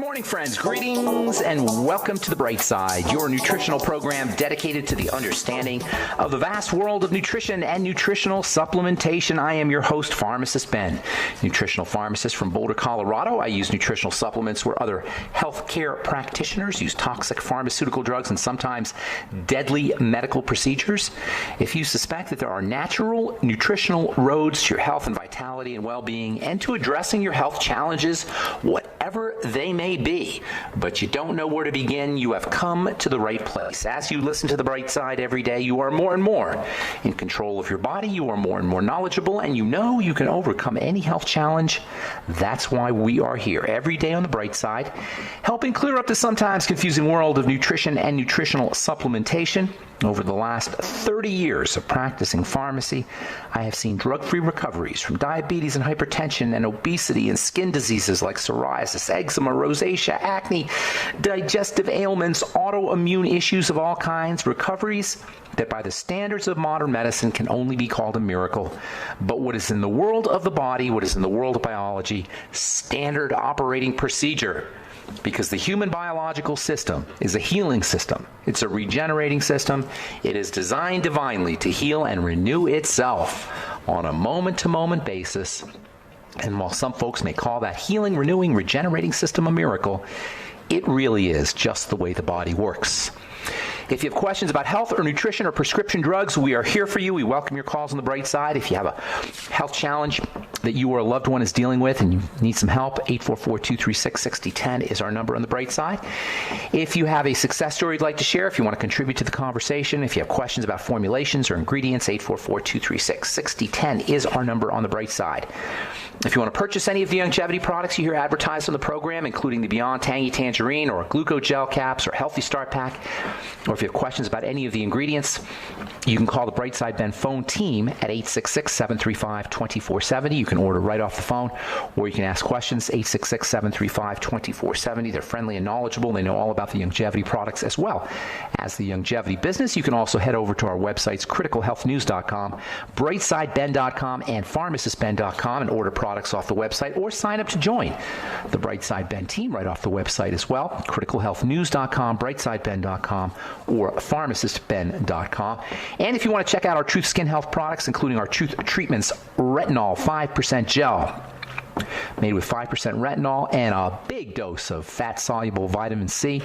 morning, friends. Greetings and welcome to The Bright Side, your nutritional program dedicated to the understanding of the vast world of nutrition and nutritional supplementation. I am your host, Pharmacist Ben, nutritional pharmacist from Boulder, Colorado. I use nutritional supplements where other healthcare practitioners use toxic pharmaceutical drugs and sometimes deadly medical procedures. If you suspect that there are natural nutritional roads to your health and vitality and well-being and to addressing your health challenges, whatever they may be, but you don't know where to begin, you have come to the right place. As you listen to The Bright Side every day, you are more and more in control of your body, you are more and more knowledgeable, and you know you can overcome any health challenge. That's why we are here every day on The Bright Side, helping clear up the sometimes confusing world of nutrition and nutritional supplementation. Over the last 30 years of practicing pharmacy, I have seen drug-free recoveries from diabetes and hypertension and obesity and skin diseases like psoriasis, eczema, rosacea, acne, digestive ailments, autoimmune issues of all kinds, recoveries that by the standards of modern medicine can only be called a miracle. But what is in the world of the body, what is in the world of biology, standard operating procedure. Because the human biological system is a healing system. It's a regenerating system. It is designed divinely to heal and renew itself on a moment-to-moment basis. And while some folks may call that healing, renewing, regenerating system a miracle, it really is just the way the body works. If you have questions about health or nutrition or prescription drugs, we are here for you. We welcome your calls on The Bright Side. If you have a health challenge that you or a loved one is dealing with and you need some help, 844-236-6010 is our number on The Bright Side. If you have a success story you'd like to share, if you want to contribute to the conversation, if you have questions about formulations or ingredients, 844-236-6010 is our number on The Bright Side. If you want to purchase any of the longevity products you hear advertised on the program, including the Beyond Tangy Tangerine or Glucogel caps or Healthy Start Pack, or if you have questions about any of the ingredients, you can call the Bright Side Ben phone team at 866-735-2470. You can order right off the phone, or you can ask questions, 866-735-2470. They're friendly and knowledgeable. They know all about the longevity products as well as the longevity business. You can also head over to our websites, criticalhealthnews.com, brightsideben.com, and pharmacistben.com and order products off the website, or sign up to join the Bright Side Ben team right off the website as well, criticalhealthnews.com, brightsideben.com, or pharmacistben.com. And if you want to check out our Truth Skin Health products, including our Truth Treatments Retinol 5% Gel, made with 5% retinol and a big dose of fat-soluble vitamin C.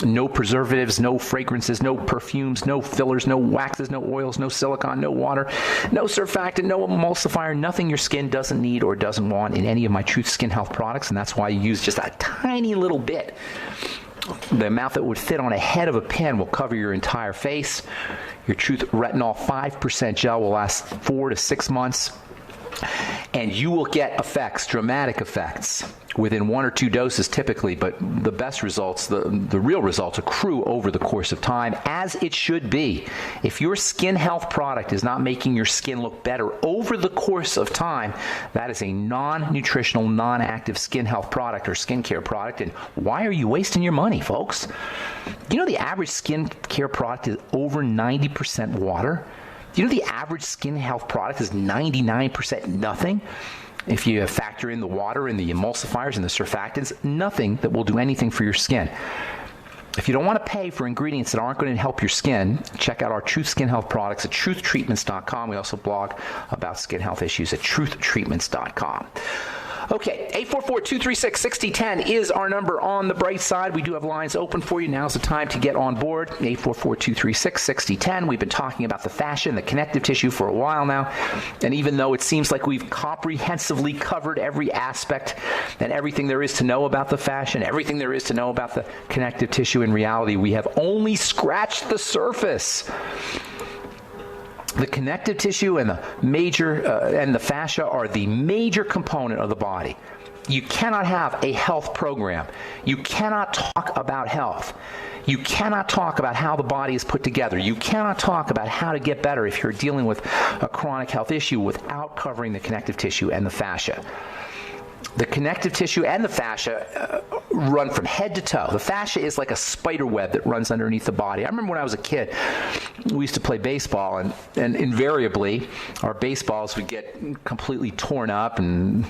No preservatives, no fragrances, no perfumes, no fillers, no waxes, no oils, no silicone, no water, no surfactant, no emulsifier, nothing your skin doesn't need or doesn't want in any of my Truth Skin Health products, and that's why you use just a tiny little bit. The amount that would fit on a head of a pin will cover your entire face. Your Truth Retinol 5% Gel will last 4 to 6 months. And you will get effects, dramatic effects, within 1 or 2 doses typically, but the best results, the real results accrue over the course of time, as it should be. If your skin health product is not making your skin look better over the course of time, that is a non-nutritional, non-active skin health product or skincare product. And why are you wasting your money, folks? You know the average skincare product is over 90% water? Do you know the average skin health product is 99% nothing? If you factor in the water and the emulsifiers and the surfactants, nothing that will do anything for your skin. If you don't want to pay for ingredients that aren't going to help your skin, check out our Truth Skin Health products at truthtreatments.com. We also blog about skin health issues at truthtreatments.com. Okay, 844-236-6010 is our number on The Bright Side. We do have lines open for you. Now's the time to get on board. 844-236-6010. We've been talking about the fascia and the connective tissue for a while now. And even though it seems like we've comprehensively covered every aspect and everything there is to know about the fascia and everything there is to know about the connective tissue, in reality, we have only scratched the surface. The connective tissue and the and the fascia are the major component of the body. You cannot have a health program. You cannot talk about health. You cannot talk about how the body is put together. You cannot talk about how to get better if you're dealing with a chronic health issue without covering the connective tissue and the fascia. The connective tissue and the fascia run from head to toe. The fascia is like a spider web that runs underneath the body. I remember when I was a kid, we used to play baseball, and invariably our baseballs would get completely torn up, and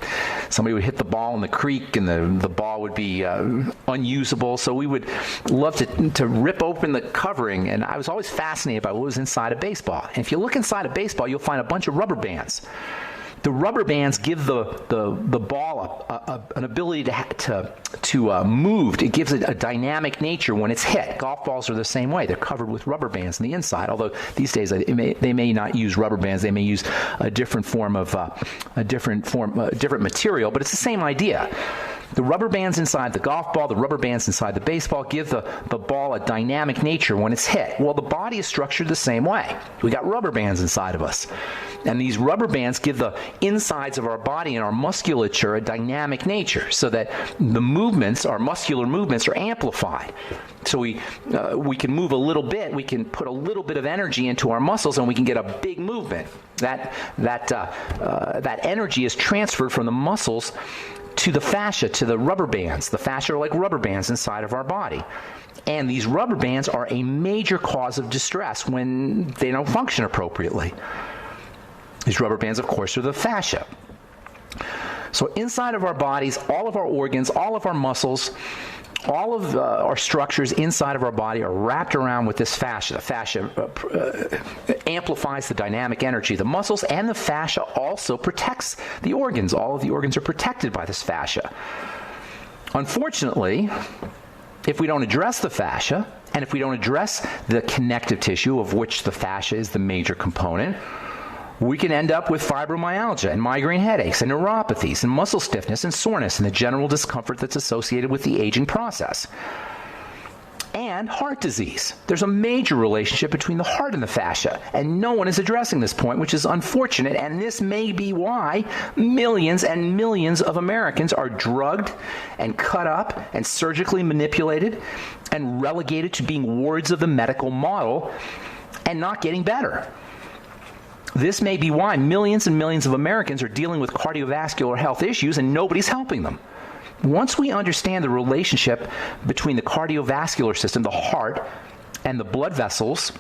somebody would hit the ball in the creek, and the ball would be unusable. So we would love to rip open the covering, and I was always fascinated by what was inside a baseball. And if you look inside a baseball, you'll find a bunch of rubber bands. The rubber bands give the ball an ability to move. It gives it a dynamic nature when it's hit. Golf balls are the same way. They're covered with rubber bands on the inside. Although these days they may not use rubber bands. They may use a different material. But it's the same idea. The rubber bands inside the golf ball, the rubber bands inside the baseball give the ball a dynamic nature when it's hit. Well, the body is structured the same way. We got rubber bands inside of us. And these rubber bands give the insides of our body and our musculature a dynamic nature so that the movements, our muscular movements, are amplified. So we can move a little bit, we can put a little bit of energy into our muscles, and we can get a big movement. That energy is transferred from the muscles to the fascia, to the rubber bands. The fascia are like rubber bands inside of our body. And these rubber bands are a major cause of distress when they don't function appropriately. These rubber bands, of course, are the fascia. So inside of our bodies, all of our organs, all of our muscles, all of our structures inside of our body are wrapped around with this fascia. The fascia amplifies the dynamic energy. The muscles and the fascia also protects the organs. All of the organs are protected by this fascia. Unfortunately, if we don't address the fascia, and if we don't address the connective tissue, of which the fascia is the major component, we can end up with fibromyalgia and migraine headaches and neuropathies and muscle stiffness and soreness and the general discomfort that's associated with the aging process. And heart disease. There's a major relationship between the heart and the fascia, and no one is addressing this point, which is unfortunate, and this may be why millions and millions of Americans are drugged and cut up and surgically manipulated and relegated to being wards of the medical model and not getting better. This may be why millions and millions of Americans are dealing with cardiovascular health issues and nobody's helping them. Once we understand the relationship between the cardiovascular system, the heart, and the blood vessels,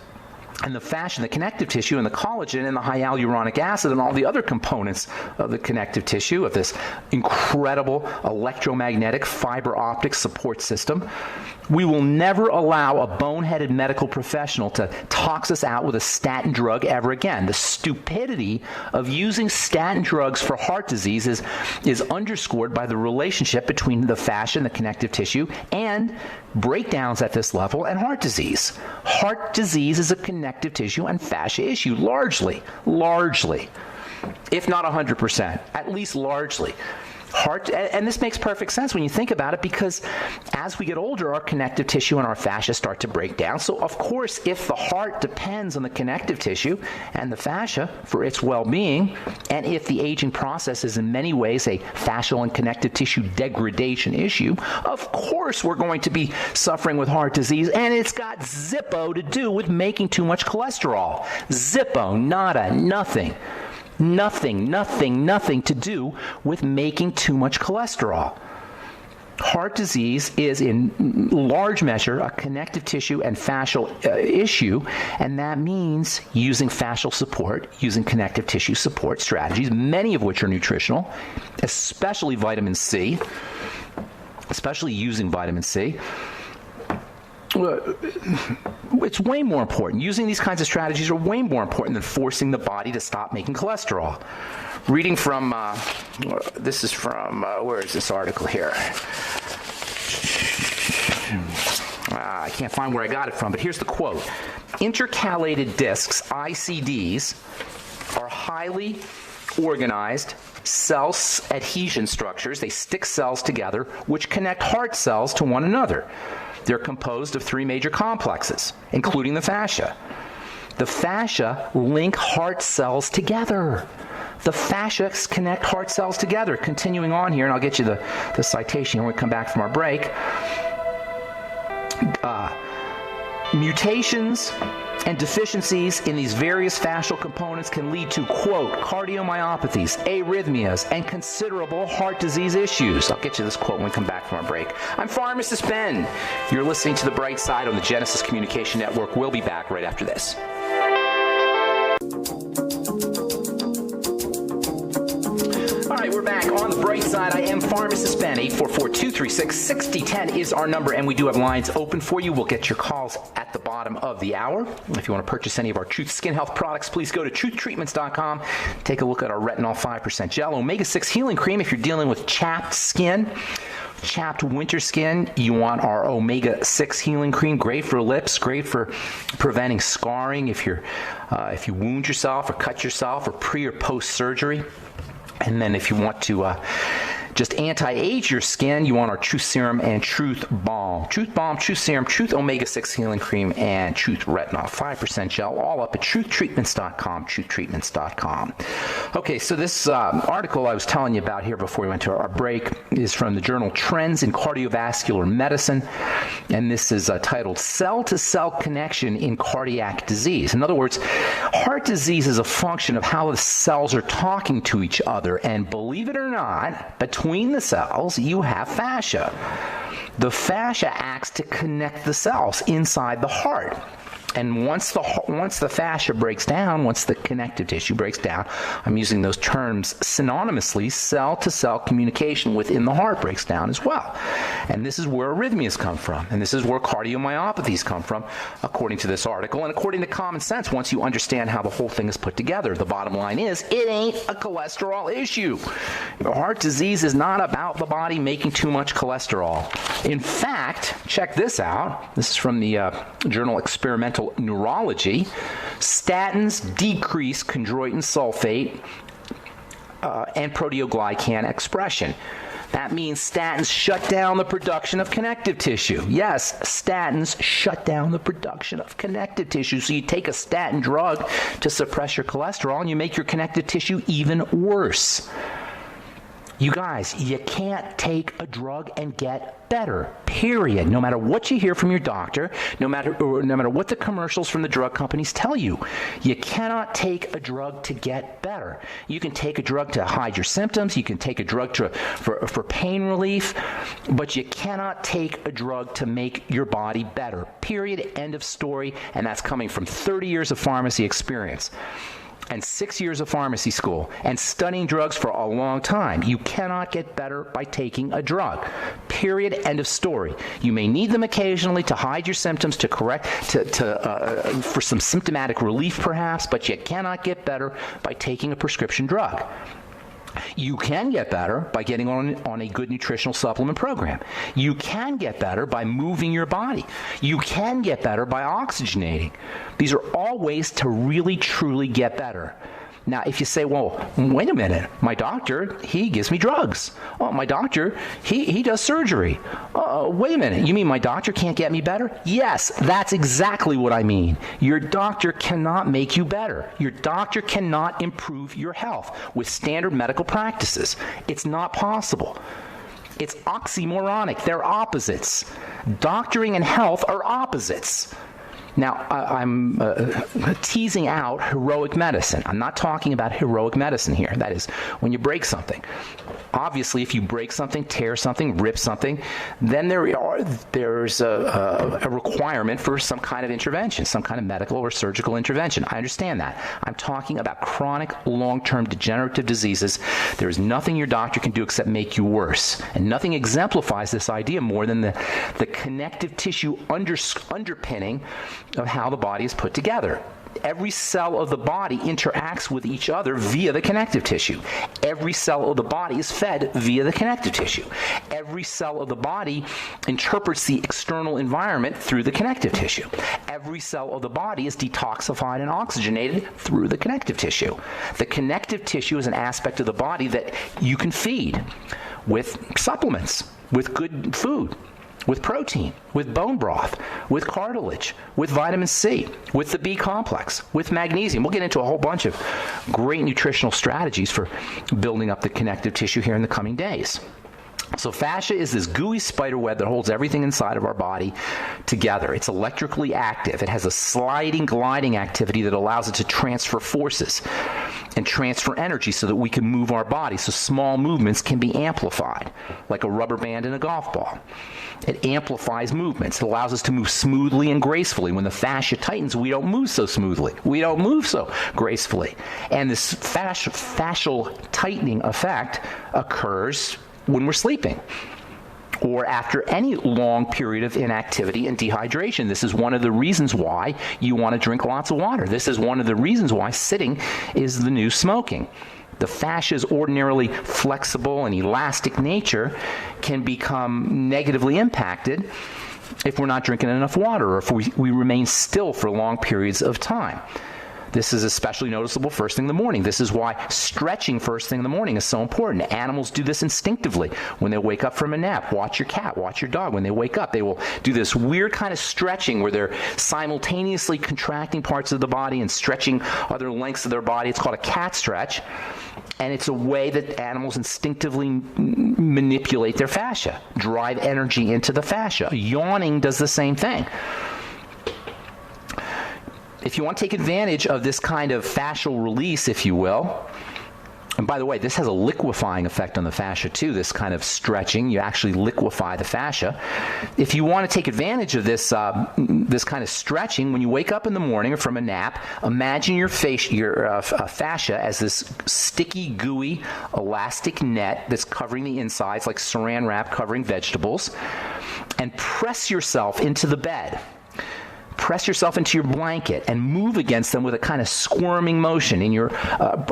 and the fascia, and the connective tissue, and the collagen, and the hyaluronic acid, and all the other components of the connective tissue, of this incredible electromagnetic fiber optic support system, we will never allow a boneheaded medical professional to tox us out with a statin drug ever again. The stupidity of using statin drugs for heart disease is underscored by the relationship between the fascia and the connective tissue and breakdowns at this level and heart disease. Heart disease is a connective tissue and fascia issue, largely, if not 100%, at least largely. And this makes perfect sense when you think about it, because as we get older, our connective tissue and our fascia start to break down. So, of course, if the heart depends on the connective tissue and the fascia for its well-being, and if the aging process is in many ways a fascial and connective tissue degradation issue, of course we're going to be suffering with heart disease, and it's got zippo to do with making too much cholesterol. Zippo, nada, nothing. Nothing to do with making too much cholesterol. Heart disease is in large measure a connective tissue and fascial issue, and that means using fascial support, using connective tissue support strategies, many of which are nutritional, especially vitamin C, especially using vitamin C. It's way more important. Using these kinds of strategies are way more important than forcing the body to stop making cholesterol. Reading from, this is from, where is this article here? I can't find where I got it from, but here's the quote. Intercalated discs, ICDs, are highly organized cell adhesion structures. They stick cells together, which connect heart cells to one another. They're composed of three major complexes, including the fascia. The fascia link heart cells together. The fascia connect heart cells together. Continuing on here, and I'll get you the citation when we come back from our break. Mutations And deficiencies in these various fascial components can lead to, quote, cardiomyopathies, arrhythmias, and considerable heart disease issues. I'll get you this quote when we come back from our break. I'm Pharmacist Ben. You're listening to The Bright Side on the Genesis Communication Network. We'll be back right after this. All right, we're back on The Bright Side. I am Pharmacist Ben. 844-236-6010 is our number, and we do have lines open for you. We'll get your calls at the bottom of the hour. If you want to purchase any of our Truth Skin Health products, please go to truthtreatments.com. Take a look at our Retinol 5% Gel Omega-6 Healing Cream if you're dealing with chapped skin. Chapped winter skin, you want our Omega-6 Healing Cream. Great for lips, great for preventing scarring if you wound yourself or cut yourself or pre or post surgery. And then if you want to just anti-age your skin, you want our Truth Serum and Truth Balm. Truth Balm, Truth Serum, Truth Omega-6 Healing Cream, and Truth Retinol 5% Gel, all up at truthtreatments.com, truthtreatments.com. Okay, so this article I was telling you about here before we went to our break is from the journal Trends in Cardiovascular Medicine, and this is titled Cell-to-Cell Connection in Cardiac Disease. In other words, heart disease is a function of how the cells are talking to each other, and believe it or not, between the cells, you have fascia. The fascia acts to connect the cells inside the heart. And once the fascia breaks down, once the connective tissue breaks down, I'm using those terms synonymously, cell-to-cell communication within the heart breaks down as well. And this is where arrhythmias come from, and this is where cardiomyopathies come from, according to this article, and according to common sense, once you understand how the whole thing is put together. The bottom line is, it ain't a cholesterol issue. Heart disease is not about the body making too much cholesterol. In fact, check this out. This is from the journal Experimental Neurology. Statins decrease chondroitin sulfate and proteoglycan expression. That means statins shut down the production of connective tissue. Yes, statins shut down the production of connective tissue. So you take a statin drug to suppress your cholesterol and you make your connective tissue even worse. You guys, you can't take a drug and get better, period. No matter what you hear from your doctor, no matter what the commercials from the drug companies tell you, you cannot take a drug to get better. You can take a drug to hide your symptoms, you can take a drug for pain relief, but you cannot take a drug to make your body better, period, end of story, and that's coming from 30 years of pharmacy experience. And 6 years of pharmacy school and studying drugs for a long time. You cannot get better by taking a drug. Period. End of story. You may need them occasionally to hide your symptoms, to correct, for some symptomatic relief perhaps, but you cannot get better by taking a prescription drug. You can get better by getting on a good nutritional supplement program. You can get better by moving your body. You can get better by oxygenating. These are all ways to really, truly get better. Now, if you say, well, wait a minute, my doctor, he gives me drugs. Oh, my doctor, he does surgery. Wait a minute, you mean my doctor can't get me better? Yes, that's exactly what I mean. Your doctor cannot make you better. Your doctor cannot improve your health with standard medical practices. It's not possible. It's oxymoronic. They're opposites. Doctoring and health are opposites. Now, I'm teasing out heroic medicine. I'm not talking about heroic medicine here. That is, when you break something. Obviously, if you break something, tear something, rip something, then there's a requirement for some kind of intervention, some kind of medical or surgical intervention. I understand that. I'm talking about chronic, long-term degenerative diseases. There's nothing your doctor can do except make you worse. And nothing exemplifies this idea more than the connective tissue underpinning of how the body is put together. Every cell of the body interacts with each other via the connective tissue. Every cell of the body is fed via the connective tissue. Every cell of the body interprets the external environment through the connective tissue. Every cell of the body is detoxified and oxygenated through the connective tissue. The connective tissue is an aspect of the body that you can feed with supplements, with good food, with protein, with bone broth, with cartilage, with vitamin C, with the B complex, with magnesium. We'll get into a whole bunch of great nutritional strategies for building up the connective tissue here in the coming days. So fascia is this gooey spider web that holds everything inside of our body together. It's electrically active. It has a sliding, gliding activity that allows it to transfer forces and transfer energy so that we can move our body. So small movements can be amplified, like a rubber band in a golf ball. It amplifies movements. It allows us to move smoothly and gracefully. When the fascia tightens, we don't move so smoothly. We don't move so gracefully. And this fascial tightening effect occurs when we're sleeping or after any long period of inactivity and dehydration. This is one of the reasons why you want to drink lots of water. This is one of the reasons why sitting is the new smoking. The fascia's ordinarily flexible and elastic nature can become negatively impacted if we're not drinking enough water or if we remain still for long periods of time. This is especially noticeable first thing in the morning. This is why stretching first thing in the morning is so important. Animals do this instinctively when they wake up from a nap. Watch your cat, watch your dog. When they wake up, they will do this weird kind of stretching where they're simultaneously contracting parts of the body and stretching other lengths of their body. It's called a cat stretch. And it's a way that animals instinctively manipulate their fascia, drive energy into the fascia. Yawning does the same thing. If you want to take advantage of this kind of fascial release, if you will, and by the way, this has a liquefying effect on the fascia too, this kind of stretching. You actually liquefy the fascia. If you want to take advantage of this this kind of stretching, when you wake up in the morning or from a nap, imagine your fascia as this sticky, gooey, elastic net that's covering the insides like saran wrap covering vegetables, and press yourself into the bed. Press yourself into your blanket and move against them with a kind of squirming motion.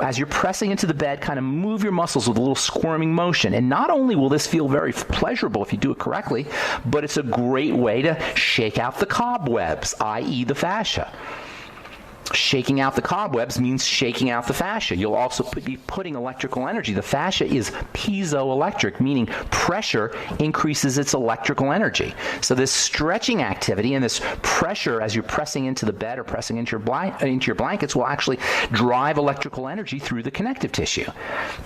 As you're pressing into the bed, kind of move your muscles with a little squirming motion. And not only will this feel very pleasurable if you do it correctly, but it's a great way to shake out the cobwebs, i.e. the fascia. Shaking out the cobwebs means shaking out the fascia. You'll also be putting electrical energy. The fascia is piezoelectric, meaning pressure increases its electrical energy. So this stretching activity and this pressure as you're pressing into the bed or pressing into your blankets will actually drive electrical energy through the connective tissue.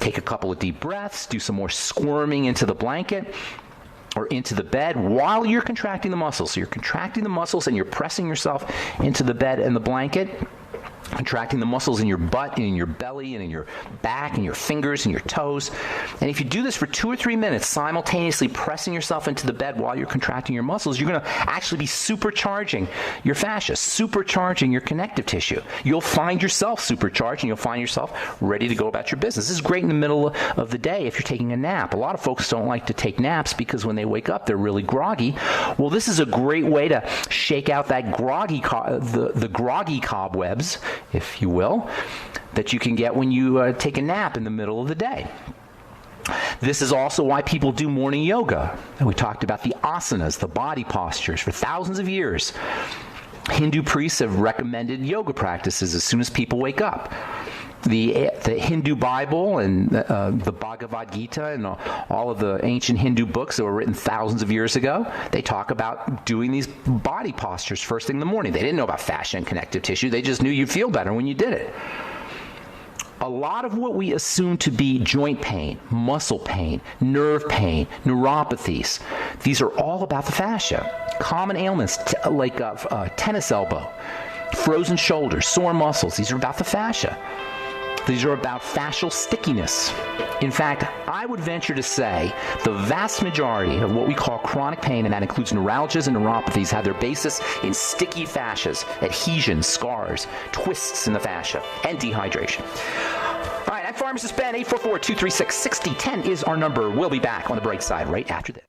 Take a couple of deep breaths, do some more squirming into the blanket or into the bed while you're contracting the muscles. So you're contracting the muscles and you're pressing yourself into the bed and the blanket, contracting the muscles in your butt and in your belly and in your back and your fingers and your toes. And if you do this for 2 or 3 minutes, simultaneously pressing yourself into the bed while you're contracting your muscles, you're going to actually be supercharging your fascia, supercharging your connective tissue. You'll find yourself supercharged and you'll find yourself ready to go about your business. This is great in the middle of the day if you're taking a nap. A lot of folks don't like to take naps because when they wake up, they're really groggy. Well, this is a great way to shake out that the groggy cobwebs, if you will, that you can get when you take a nap in the middle of the day. This is also why people do morning yoga. And we talked about the asanas, the body postures, for thousands of years. Hindu priests have recommended yoga practices as soon as people wake up. The Hindu Bible and the Bhagavad Gita and all of the ancient Hindu books that were written thousands of years ago, they talk about doing these body postures first thing in the morning. They didn't know about fascia and connective tissue. They just knew you'd feel better when you did it. A lot of what we assume to be joint pain, muscle pain, nerve pain, neuropathies, these are all about the fascia. Common ailments like tennis elbow, frozen shoulders, sore muscles, these are about the fascia. These are about fascial stickiness. In fact, I would venture to say the vast majority of what we call chronic pain, and that includes neuralgias and neuropathies, have their basis in sticky fascias, adhesions, scars, twists in the fascia, and dehydration. All right, I'm Pharmacist Ben. 844-236-6010 is our number. We'll be back on the bright side right after this.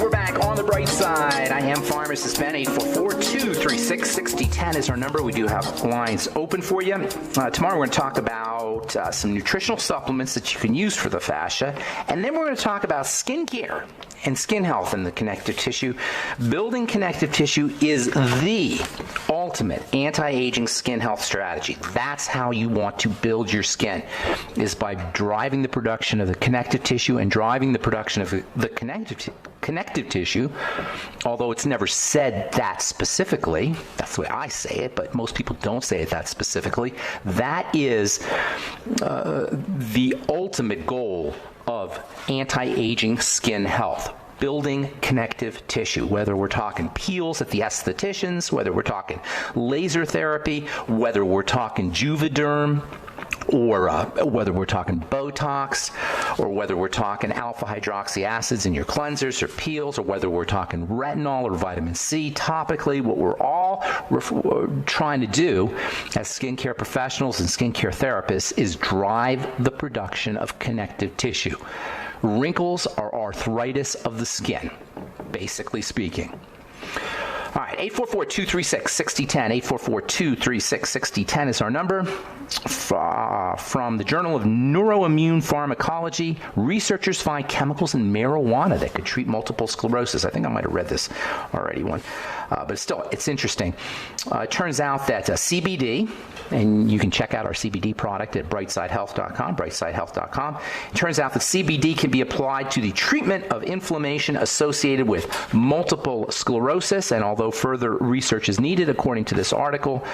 We're back on the bright side. I am Pharmacist Ben. 844-236-6010 is our number. We do have lines open for you. Tomorrow we're going to talk about some nutritional supplements that you can use for the fascia. And then we're going to talk about skincare and skin health and the connective tissue. Building connective tissue is the all ultimate anti-aging skin health strategy. That's how you want to build your skin, is by driving the production of the connective tissue and driving the production of the connective tissue, although it's never said that specifically. That's the way I say it, but most people don't say it that specifically. That is the ultimate goal of anti-aging skin health. Building connective tissue, whether we're talking peels at the estheticians, whether we're talking laser therapy, whether we're talking Juvederm, or whether we're talking Botox, or whether we're talking alpha hydroxy acids in your cleansers or peels, or whether we're talking retinol or vitamin C topically. What we're all trying to do as skincare professionals and skincare therapists is drive the production of connective tissue. Wrinkles are arthritis of the skin, basically speaking. All right, 844-236-6010. 844-236-6010 is our number. From the Journal of Neuroimmune Pharmacology, researchers find chemicals in marijuana that could treat multiple sclerosis. I think I might have read this already but still, it's interesting. It turns out that CBD, and you can check out our CBD product at brightsidehealth.com, brightsidehealth.com. It turns out that CBD can be applied to the treatment of inflammation associated with multiple sclerosis, and although further research is needed, according to this article,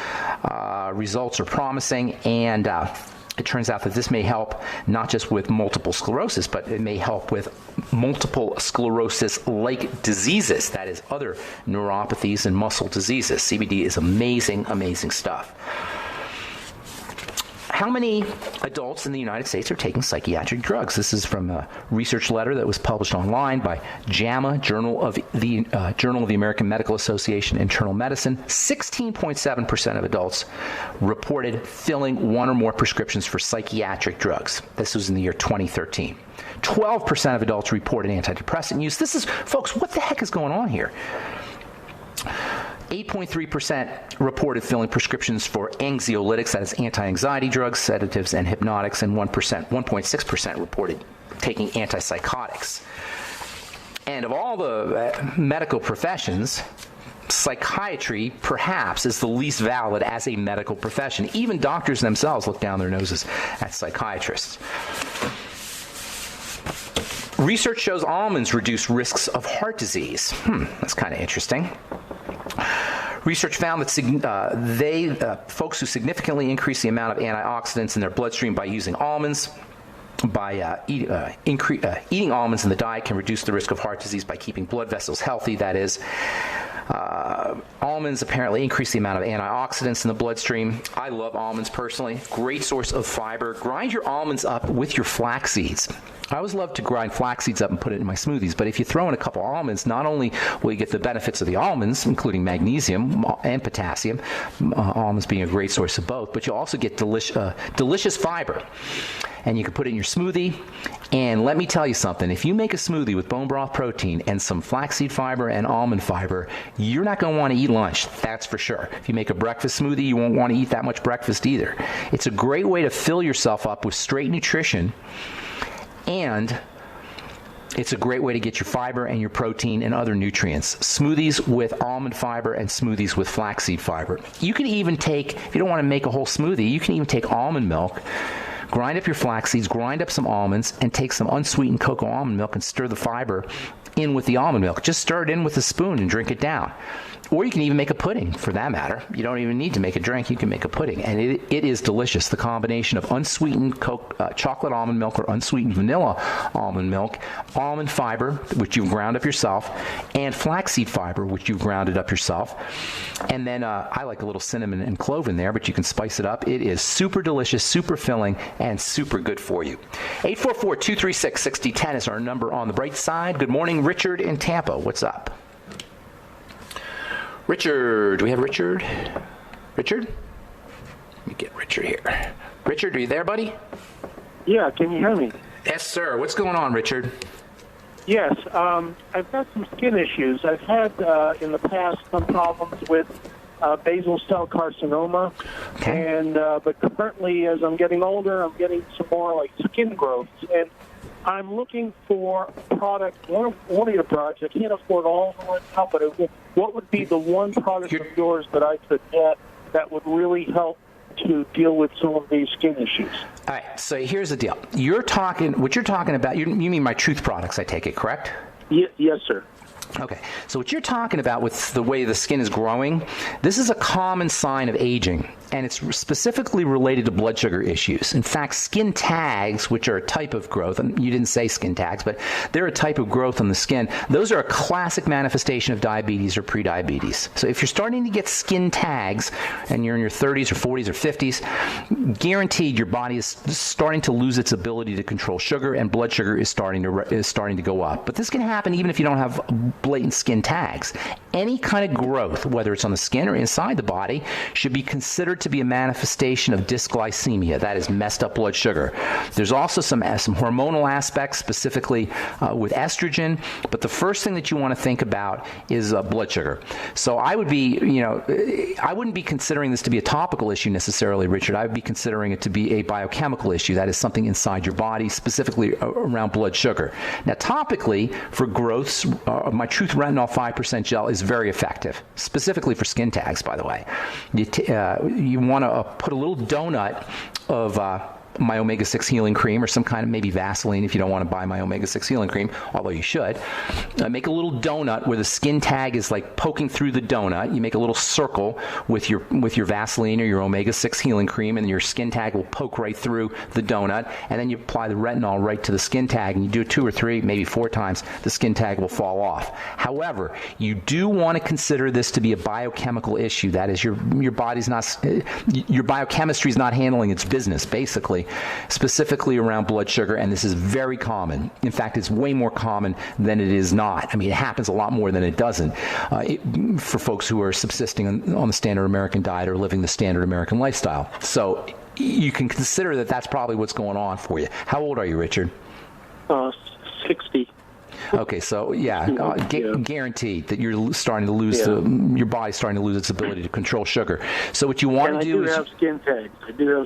results are promising, and it turns out that this may help not just with multiple sclerosis, but it may help with multiple sclerosis-like diseases, that is, other neuropathies and muscle diseases. CBD is amazing, amazing stuff. How many adults in the United States are taking psychiatric drugs? This is from a research letter that was published online by JAMA, Journal of the American Medical Association, Internal Medicine. 16.7% of adults reported filling one or more prescriptions for psychiatric drugs. This was in the year 2013. 12% of adults reported antidepressant use. This is, folks, what the heck is going on here? 8.3% reported filling prescriptions for anxiolytics, that is anti-anxiety drugs, sedatives, and hypnotics, and 1.6% reported taking antipsychotics. And of all the medical professions, psychiatry perhaps is the least valid as a medical profession. Even doctors themselves look down their noses at psychiatrists. Research shows almonds reduce risks of heart disease. That's kind of interesting. Research found that folks who significantly increase the amount of antioxidants in their bloodstream by using almonds, eating almonds in the diet can reduce the risk of heart disease by keeping blood vessels healthy. That is, almonds apparently increase the amount of antioxidants in the bloodstream. I love almonds personally. Great source of fiber. Grind your almonds up with your flax seeds. I always love to grind flax seeds up and put it in my smoothies, but if you throw in a couple almonds, not only will you get the benefits of the almonds, including magnesium and potassium, almonds being a great source of both, but you'll also get delicious fiber. And you can put it in your smoothie. And let me tell you something. If you make a smoothie with bone broth protein and some flaxseed fiber and almond fiber, you're not going to want to eat lunch. That's for sure. If you make a breakfast smoothie, you won't want to eat that much breakfast either. It's a great way to fill yourself up with straight nutrition, and it's a great way to get your fiber and your protein and other nutrients. Smoothies with almond fiber and smoothies with flaxseed fiber. You can even take, if you don't want to make a whole smoothie, you can even take almond milk, grind up your flax seeds, grind up some almonds, and take some unsweetened cocoa almond milk and stir the fiber in with the almond milk. Just stir it in with a spoon and drink it down. Or you can even make a pudding, for that matter. You don't even need to make a drink. You can make a pudding. And it is delicious. The combination of unsweetened chocolate almond milk or unsweetened vanilla almond milk, almond fiber, which you've ground up yourself, and flaxseed fiber, which you've grounded up yourself. And then I like a little cinnamon and clove in there, but you can spice it up. It is super delicious, super filling, and super good for you. 844-236-6010 is our number on the bright side. Good morning, Richard in Tampa. What's up? Richard, do we have Richard? Richard? Let me get Richard here. Richard, are you there, buddy? Yeah, can you hear me? Yes, sir. What's going on, Richard? Yes, I've got some skin issues. I've had in the past some problems with basal cell carcinoma, and but currently, as I'm getting older, I'm getting some more like skin growths, and I'm looking for a product, one of your products. I can't afford all of them right now, but it what would be the one product of yours that I could get that would really help to deal with some of these skin issues? All right, so here's the deal. What you're talking about, you mean my Truth products, I take it, correct? Yes, sir. Okay, so what you're talking about with the way the skin is growing, this is a common sign of aging, and it's specifically related to blood sugar issues. In fact, skin tags, which are a type of growth, and you didn't say skin tags, but they're a type of growth on the skin. Those are a classic manifestation of diabetes or prediabetes. So if you're starting to get skin tags, and you're in your 30s or 40s or 50s, guaranteed your body is starting to lose its ability to control sugar, and blood sugar is starting to go up. But this can happen even if you don't have blatant skin tags. Any kind of growth, whether it's on the skin or inside the body, should be considered to be a manifestation of dysglycemia. That is messed up blood sugar. There's also some hormonal aspects, specifically with estrogen, but the first thing that you want to think about is blood sugar. So I would be, I wouldn't be considering this to be a topical issue necessarily, Richard. I would be considering it to be a biochemical issue. That is something inside your body, specifically around blood sugar. Now, topically, for growths, my Truth Retinol 5% gel is very effective, specifically for skin tags, by the way. You want to put a little donut of my omega-6 healing cream, or some kind of maybe Vaseline if you don't want to buy my omega-6 healing cream, although you should. Make a little donut where the skin tag is like poking through the donut. You make a little circle with your Vaseline or your omega-6 healing cream, and your skin tag will poke right through the donut, and then you apply the retinol right to the skin tag, and you do it 2 or 3, maybe 4 times, the skin tag will fall off. However, you do want to consider this to be a biochemical issue. That is, your body's not, your biochemistry is not handling its business, basically, specifically around blood sugar, and this is very common. In fact, it's way more common than it is not. I mean, it happens a lot more than it doesn't for folks who are subsisting on the standard American diet or living the standard American lifestyle. So you can consider that that's probably what's going on for you. How old are you, Richard? 60. Okay, so guaranteed that you're starting to lose your body's starting to lose its ability to control sugar. So what you want to do is, I do have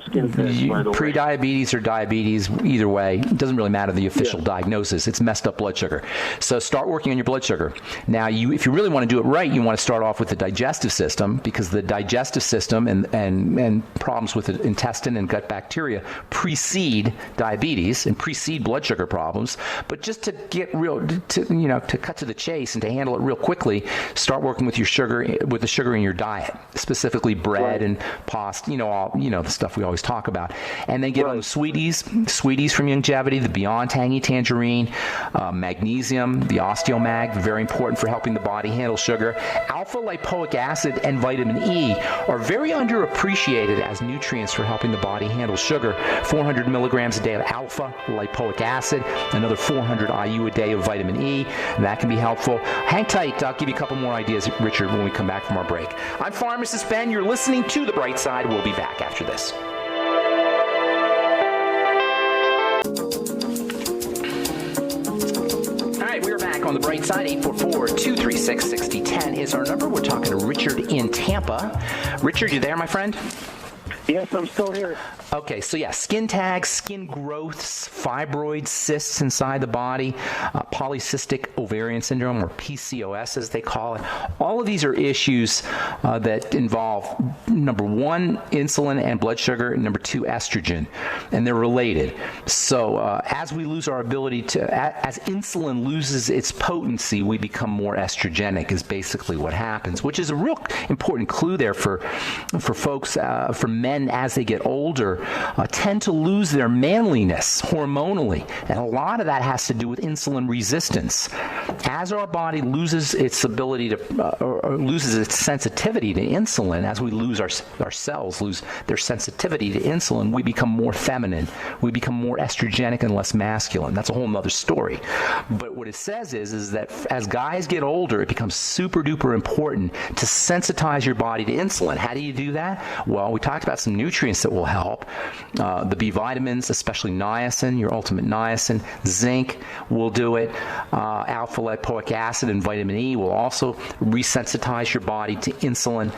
skin tags, by the way. Pre-diabetes or diabetes, either way, it doesn't really matter the official diagnosis. It's messed up blood sugar. So start working on your blood sugar. Now, if you really want to do it right, you want to start off with the digestive system, because the digestive system and problems with the intestine and gut bacteria precede diabetes and precede blood sugar problems. But just to get to cut to the chase and to handle it real quickly, start working with the sugar in your diet, specifically bread and pasta, the stuff we always talk about. And then get on the sweeties from Youngevity, the Beyond Tangy Tangerine, magnesium, the Osteomag, very important for helping the body handle sugar. Alpha lipoic acid and vitamin E are very underappreciated as nutrients for helping the body handle sugar. 400 milligrams a day of alpha lipoic acid, another 400 IU a day of vitamin E, and that can be helpful. Hang tight. I'll give you a couple more ideas, Richard, when we come back from our break. I'm Pharmacist Ben. You're listening to The Bright Side. We'll be back after this. All right, we're back on The Bright Side. 844-236-6010 is our number. We're talking to Richard in Tampa. Richard, you there, my friend? Yes, I'm still here. Okay, so skin tags, skin growths, fibroids, cysts inside the body, polycystic ovarian syndrome, or PCOS as they call it. All of these are issues that involve, number 1, insulin and blood sugar, and number 2, estrogen, and they're related. So as we lose our ability as insulin loses its potency, we become more estrogenic is basically what happens, which is a real important clue there for folks, for men as they get older, tend to lose their manliness hormonally, and a lot of that has to do with insulin resistance. As our body loses its ability to, or loses its sensitivity to insulin, as we lose our cells lose their sensitivity to insulin, we become more feminine, we become more estrogenic and less masculine. That's a whole nother story. But what it says is that as guys get older, it becomes super duper important to sensitize your body to insulin. How do you do that? Well, we talked about some nutrients that will help. The B vitamins, especially niacin, your ultimate niacin, zinc will do it. Alpha lipoic acid and vitamin E will also resensitize your body to insulin.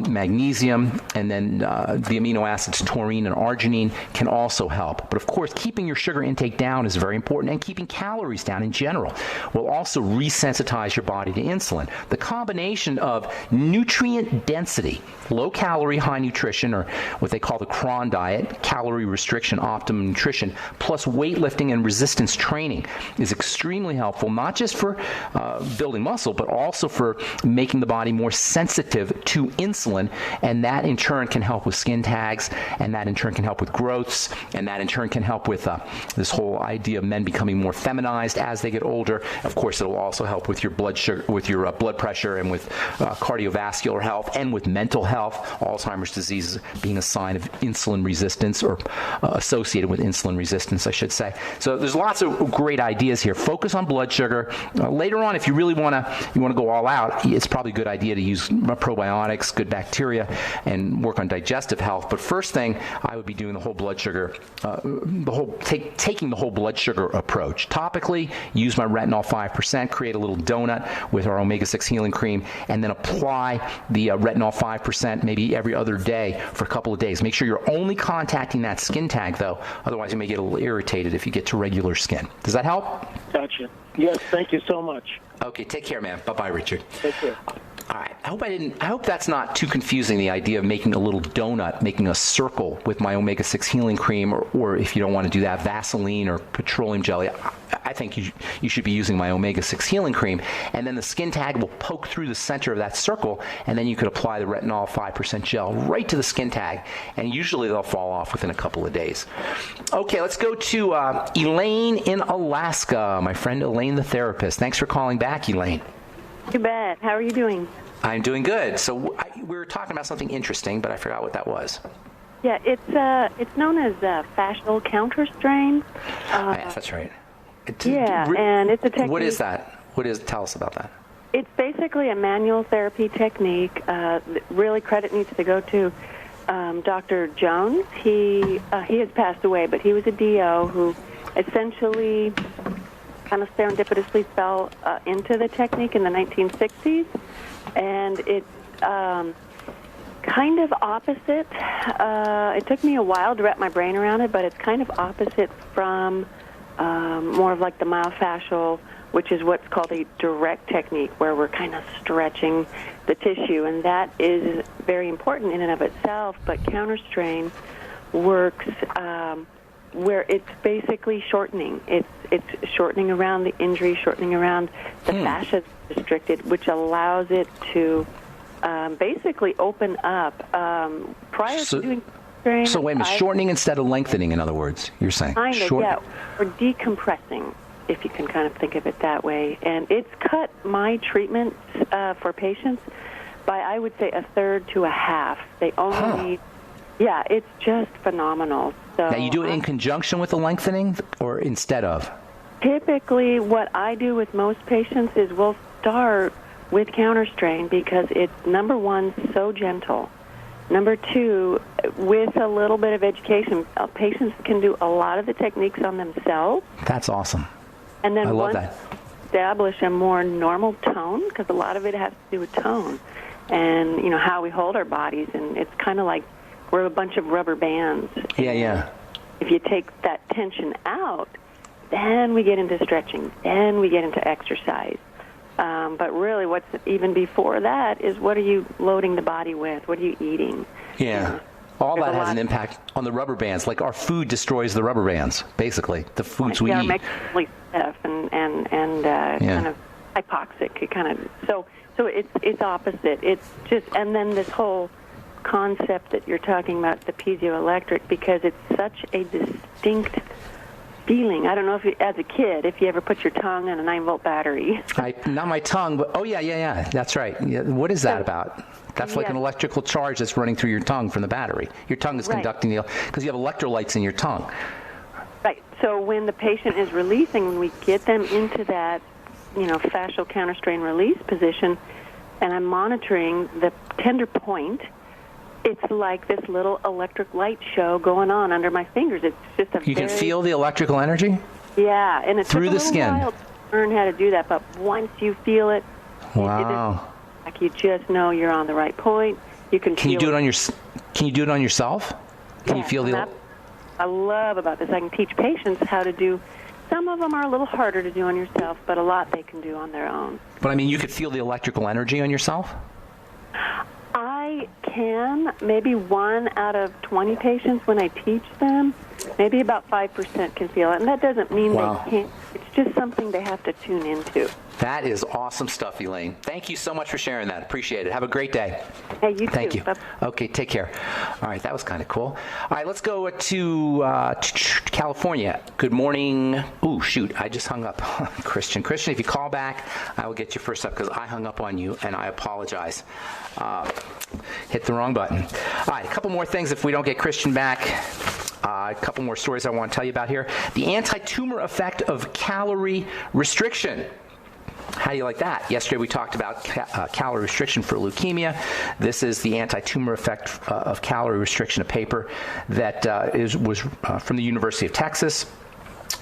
Magnesium, and then the amino acids taurine and arginine can also help. But of course, keeping your sugar intake down is very important, and keeping calories down in general will also resensitize your body to insulin. The combination of nutrient density, low calorie, high nutrition, or what they call the cron diet, calorie restriction, optimum nutrition, plus weightlifting and resistance training is extremely helpful, not just for building muscle, but also for making the body more sensitive to insulin, and that in turn can help with skin tags, and that in turn can help with growths, and that in turn can help with this whole idea of men becoming more feminized as they get older. Of course, it'll also help with your blood sugar, with your blood pressure, and with cardiovascular health, and with mental health. Alzheimer's disease being a sign of insulin resistance, or associated with insulin resistance, I should say. So there's lots of great ideas here. Focus on blood sugar. Later on, if you really want to go all out, it's probably a good idea to use probiotics, good bacteria, and work on digestive health. But first thing, I would be doing the whole blood sugar, taking the whole blood sugar approach. Topically, use my retinol 5%, create a little donut with our omega-6 healing cream, and then apply the retinol 5% maybe every other day for a couple of days. Make sure you're only contacting that skin tag, though. Otherwise, you may get a little irritated if you get to regular skin. Does that help? Gotcha. Yes, thank you so much. Okay, take care, man. Bye-bye, Richard. Take care. All right. I hope that's not too confusing, the idea of making a little donut, making a circle with my omega-6 healing cream, or if you don't want to do that, Vaseline or petroleum jelly. I think you should be using my omega-6 healing cream, and then the skin tag will poke through the center of that circle, and then you could apply the retinol 5% gel right to the skin tag, and usually they'll fall off within a couple of days. Okay, let's go to Elaine in Alaska. My friend Elaine, the therapist. Thanks for calling back, Elaine. You bet. How are you doing? I'm doing good. So we were talking about something interesting, but I forgot what that was. Yeah, it's known as fascial counterstrain. Yes, that's right. And it's a technique. What is that? Tell us about that. It's basically a manual therapy technique. Really, credit needs to go to Dr. Jones. He has passed away, but he was a DO who essentially kind of serendipitously fell into the technique in the 1960s, and it's kind of opposite. It took me a while to wrap my brain around it, but it's kind of opposite from more of like the myofascial, which is what's called a direct technique, where we're kind of stretching the tissue, and that is very important in and of itself, but counterstrain works where it's basically shortening. It's shortening around the injury, shortening around the fascia restricted, which allows it to basically open up. Prior to doing strain, so wait a minute, shortening instead of lengthening, in other words, you're saying? Kind of, yeah. Or decompressing, if you can kind of think of it that way. And it's cut my treatments for patients by, I would say, a third to a half. They only need... Yeah, it's just phenomenal. So, now, you do it in conjunction with the lengthening or instead of? Typically, what I do with most patients is we'll start with counterstrain because it's, number one, so gentle. Number two, with a little bit of education, patients can do a lot of the techniques on themselves. That's awesome. And then I love once that. establish a more normal tone, because a lot of it has to do with tone and, you know, how we hold our bodies. And it's kind of like we're a bunch of rubber bands. Yeah. If you take that tension out, then we get into stretching, then we get into exercise. But really what's even before that is, what are you loading the body with? What are you eating? Yeah. All that has an impact on the rubber bands. Like our food destroys the rubber bands, basically, the foods we eat. Makes it really stiff and kind of hypoxic. It kind of so it's opposite. It's just, and then this whole concept that you're talking about, the piezoelectric, because it's such a distinct feeling. I don't know if you, as a kid, if you ever put your tongue on a 9-volt battery. Not my tongue, but yeah. That's right. Yeah, what is that about? That's like an electrical charge that's running through your tongue from the battery. Your tongue is conducting because you have electrolytes in your tongue. Right. So when the patient is releasing, when we get them into that, fascial counterstrain release position, and I'm monitoring the tender point, It's like this little electric light show going on under my fingers. It's just a You can feel the electrical energy? Yeah, and it's through the skin. While to learn how to do that, but once you feel it, wow. Like you just know you're on the right point. You can. Can you do it on your? Can you do it on yourself? Can you feel the? I love about this. I can teach patients how to do. Some of them are a little harder to do on yourself, but a lot they can do on their own. But I mean, you could feel the electrical energy on yourself? I can. Maybe 1 out of 20 patients when I teach them, maybe about 5% can feel it. And that doesn't mean they can't. It's just something they have to tune into. That is awesome stuff, Elaine. Thank you so much for sharing that. Appreciate it. Have a great day. Hey, you too. Thank you. Okay, take care. All right, that was kind of cool. All right, let's go to California. Good morning. Ooh, shoot, I just hung up. Christian, if you call back, I will get you first up because I hung up on you, and I apologize. Hit the wrong button. All right, a couple more things if we don't get Christian back. A couple more stories I want to tell you about here. The anti-tumor effect of calorie restriction. How do you like that? Yesterday we talked about calorie restriction for leukemia. This is the anti-tumor effect of calorie restriction, a paper that was from the University of Texas.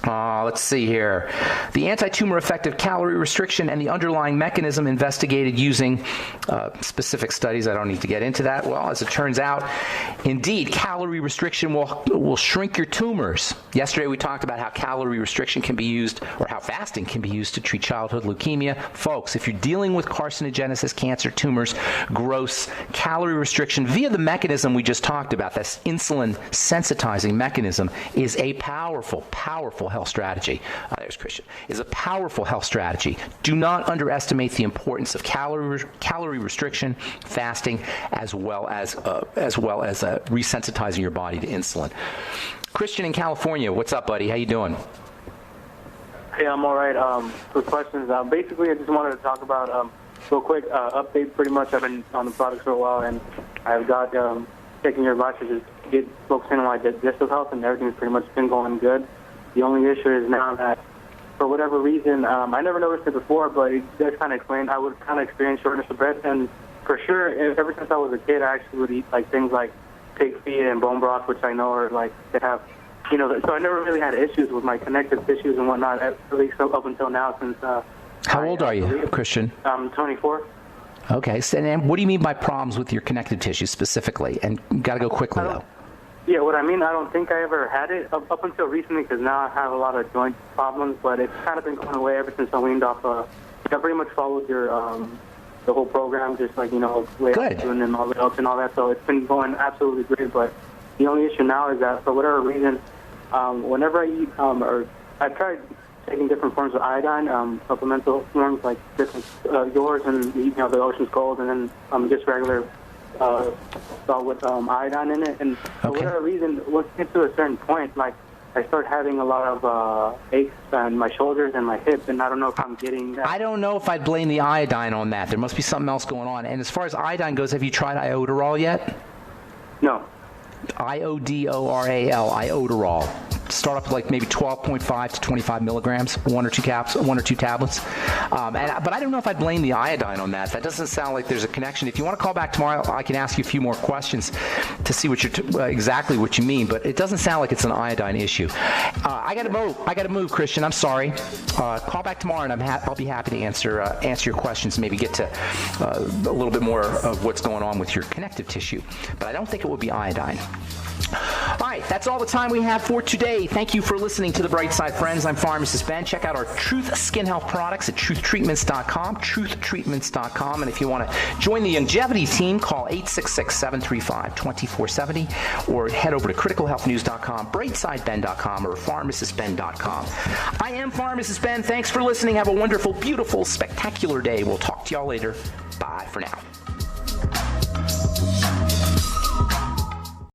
Let's see here. The anti-tumor effect of calorie restriction and the underlying mechanism investigated using specific studies. I don't need to get into that. Well, as it turns out, indeed, calorie restriction will shrink your tumors. Yesterday we talked about how calorie restriction can be used, or how fasting can be used to treat childhood leukemia. Folks, if you're dealing with carcinogenesis, cancer, tumors, gross, calorie restriction via the mechanism we just talked about, this insulin sensitizing mechanism, is a powerful health strategy. There's Christian. Is a powerful health strategy. Do not underestimate the importance of calorie restriction, fasting, as well as resensitizing your body to insulin. Christian in California, what's up, buddy? How you doing? Hey, I'm all right. Quick questions. Basically, I just wanted to talk about real quick update. Pretty much, I've been on the product for a while, and I've got taking your advice to just get focusing on my digestive health, and everything's pretty much been going good. The only issue is now that, for whatever reason, I never noticed it before, but it does kind of explain. I would kind of experience shortness of breath, and for sure, ever since I was a kid, I actually would eat like things like pig feet and bone broth, which I know are like they have, so I never really had issues with my connective tissues and whatnot, at least up until now. Since how old are you, Christian? I'm 24. Okay, so, and what do you mean by problems with your connective tissues specifically? And you got to go quickly though. Yeah, what I mean, I don't think I ever had it up until recently, because now I have a lot of joint problems, but it's kind of been going away ever since I weaned off. I pretty much followed your the whole program, just like, weight doing and all the helps and all that, so it's been going absolutely great. But the only issue now is that, for whatever reason, whenever I eat, or I've tried taking different forms of iodine, supplemental forms, like different, yours and, the Ocean's Gold, and then just regular salt with iodine in it, and for whatever reason, once it gets to a certain point, like I start having a lot of aches in my shoulders and my hips, and I don't know if I'm getting that. I don't know if I'd blame the iodine on that. There must be something else going on. And as far as iodine goes, have you tried iodoral yet? No. IODORAL, iodoral. Start off with like maybe 12.5 to 25 milligrams, one or two tablets. But I don't know if I'd blame the iodine on that. That doesn't sound like there's a connection. If you want to call back tomorrow, I can ask you a few more questions to see what exactly what you mean. But it doesn't sound like it's an iodine issue. I got to move, Christian. I'm sorry. Call back tomorrow, and I'll be happy to answer your questions. Maybe get to a little bit more of what's going on with your connective tissue. But I don't think it would be iodine. All right, that's all the time we have for today. Thank you for listening to The Bright Side, friends. I'm Pharmacist Ben. Check out our Truth Skin Health products at truthtreatments.com, And if you want to join the longevity team, call 866-735-2470 or head over to criticalhealthnews.com, brightsideben.com, or pharmacistben.com. I am Pharmacist Ben. Thanks for listening. Have a wonderful, beautiful, spectacular day. We'll talk to y'all later. Bye for now.